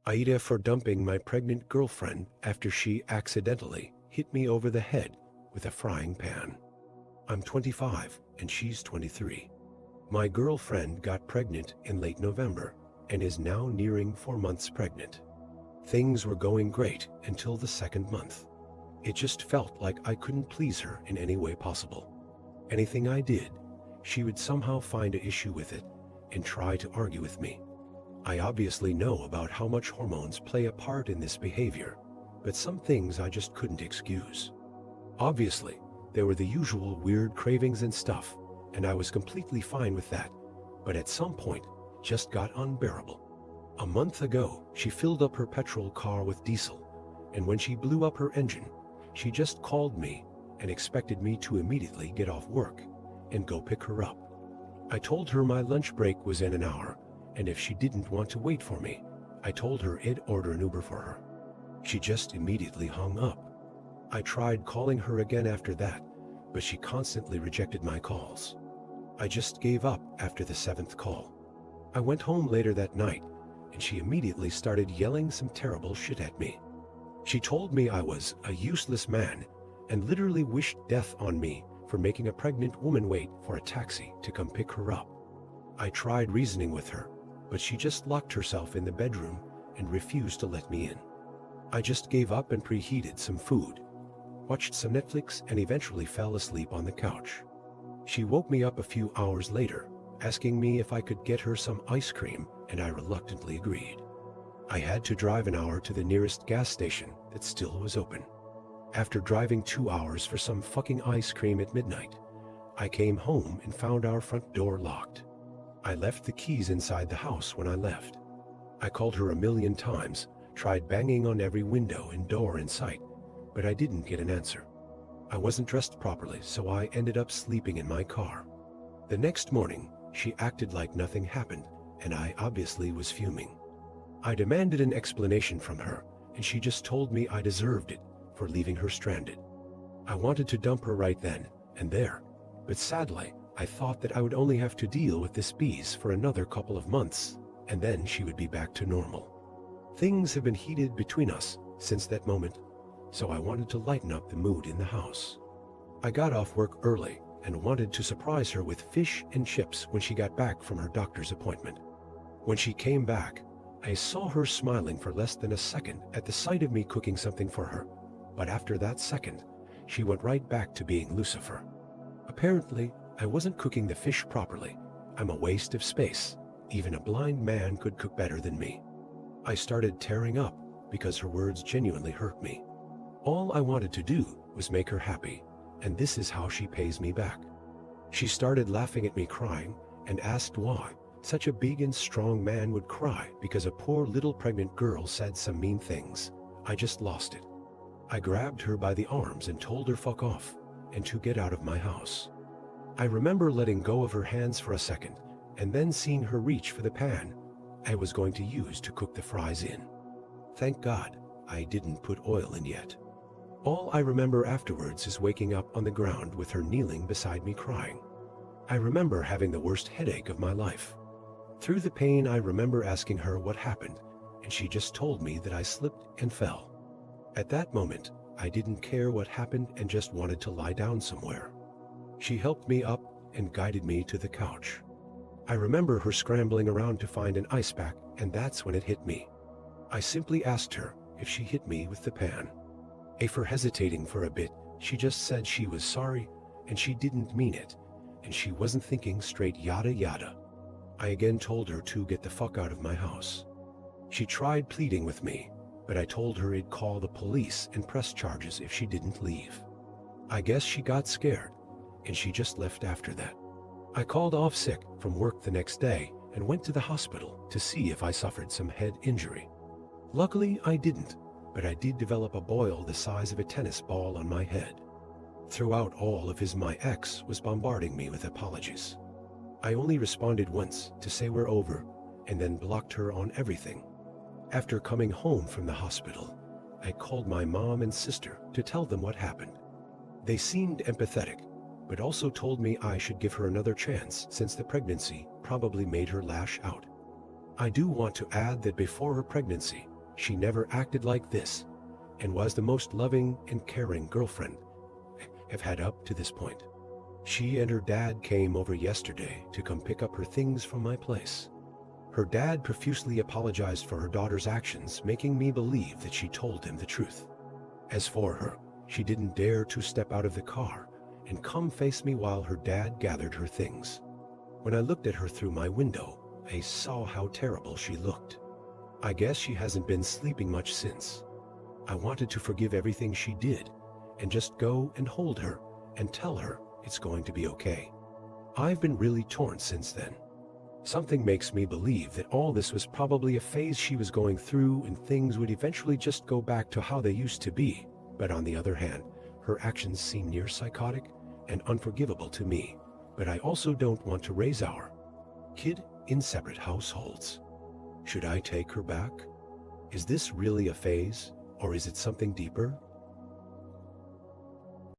AITA for dumping my pregnant girlfriend after she accidentally hit me over the head with a frying pan. I'm 25 and she's 23. My girlfriend got pregnant in late November and is now nearing 4 months pregnant. Things were going great until the second month. It just felt like I couldn't please her in any way possible. Anything I did, she would somehow find an issue with it and try to argue with me. I obviously know about how much hormones play a part in this behavior, but some things I just couldn't excuse. Obviously, there were the usual weird cravings and stuff, and I was completely fine with that, but at some point, just got unbearable. A month ago, she filled up her petrol car with diesel, and when she blew up her engine, she just called me and expected me to immediately get off work and go pick her up. I told her my lunch break was in an hour, and if she didn't want to wait for me, I told her I'd order an Uber for her. She just immediately hung up. I tried calling her again after that, but she constantly rejected my calls. I just gave up after the 7th call. I went home later that night, and she immediately started yelling some terrible shit at me. She told me I was a useless man and literally wished death on me for making a pregnant woman wait for a taxi to come pick her up. I tried reasoning with her, but she just locked herself in the bedroom and refused to let me in. I just gave up and preheated some food, watched some Netflix, and eventually fell asleep on the couch. She woke me up a few hours later, asking me if I could get her some ice cream, and I reluctantly agreed. I had to drive an hour to the nearest gas station that still was open. After driving 2 hours for some fucking ice cream at midnight, I came home and found our front door locked. I left the keys inside the house when I left. I called her a million times, tried banging on every window and door in sight, but I didn't get an answer. I wasn't dressed properly, so I ended up sleeping in my car. The next morning, she acted like nothing happened, and I obviously was fuming. I demanded an explanation from her, and she just told me I deserved it for leaving her stranded. I wanted to dump her right then and there, but sadly, I thought that I would only have to deal with this beast for another couple of months, and then she would be back to normal. Things have been heated between us since that moment, so I wanted to lighten up the mood in the house. I got off work early and wanted to surprise her with fish and chips when she got back from her doctor's appointment. When she came back, I saw her smiling for less than a second at the sight of me cooking something for her, but after that second, she went right back to being Lucifer. Apparently, I wasn't cooking the fish properly. I'm a waste of space. Even a blind man could cook better than me. I started tearing up because her words genuinely hurt me. All I wanted to do was make her happy, and this is how she pays me back. She started laughing at me crying and asked why such a big and strong man would cry because a poor little pregnant girl said some mean things. I just lost it. I grabbed her by the arms and told her fuck off and to get out of my house. I remember letting go of her hands for a second and then seeing her reach for the pan I was going to use to cook the fries in. Thank God I didn't put oil in yet. All I remember afterwards is waking up on the ground with her kneeling beside me crying. I remember having the worst headache of my life. Through the pain, I remember asking her what happened, and she just told me that I slipped and fell. At that moment, I didn't care what happened and just wanted to lie down somewhere. She helped me up and guided me to the couch. I remember her scrambling around to find an ice pack, and that's when it hit me. I simply asked her if she hit me with the pan. After hesitating for a bit, she just said she was sorry and she didn't mean it, and she wasn't thinking straight, yada yada. I again told her to get the fuck out of my house. She tried pleading with me, but I told her I'd call the police and press charges if she didn't leave. I guess she got scared, and she just left after that. I called off sick from work the next day and went to the hospital to see if I suffered some head injury. Luckily, I didn't, but I did develop a boil the size of a tennis ball on my head. Throughout all of his, my ex was bombarding me with apologies. I only responded once to say we're over, and then blocked her on everything. After coming home from the hospital, I called my mom and sister to tell them what happened. They seemed empathetic, but also told me I should give her another chance since the pregnancy probably made her lash out. I do want to add that before her pregnancy, She never acted like this and was the most loving and caring girlfriend I've had up to this point. She and her dad came over yesterday to come pick up her things from my place. Her dad profusely apologized for her daughter's actions, making me believe that she told him the truth. As for her, she didn't dare to step out of the car and come face me while her dad gathered her things. When I looked at her through my window, I saw how terrible she looked. I guess she hasn't been sleeping much since. I wanted to forgive everything she did and just go and hold her and tell her it's going to be okay. I've been really torn since then. Something makes me believe that all this was probably a phase she was going through and things would eventually just go back to how they used to be. But on the other hand, her actions seem near psychotic and unforgivable to me. But I also don't want to raise our kid in separate households. Should I take her back? Is this really a phase, or is it something deeper?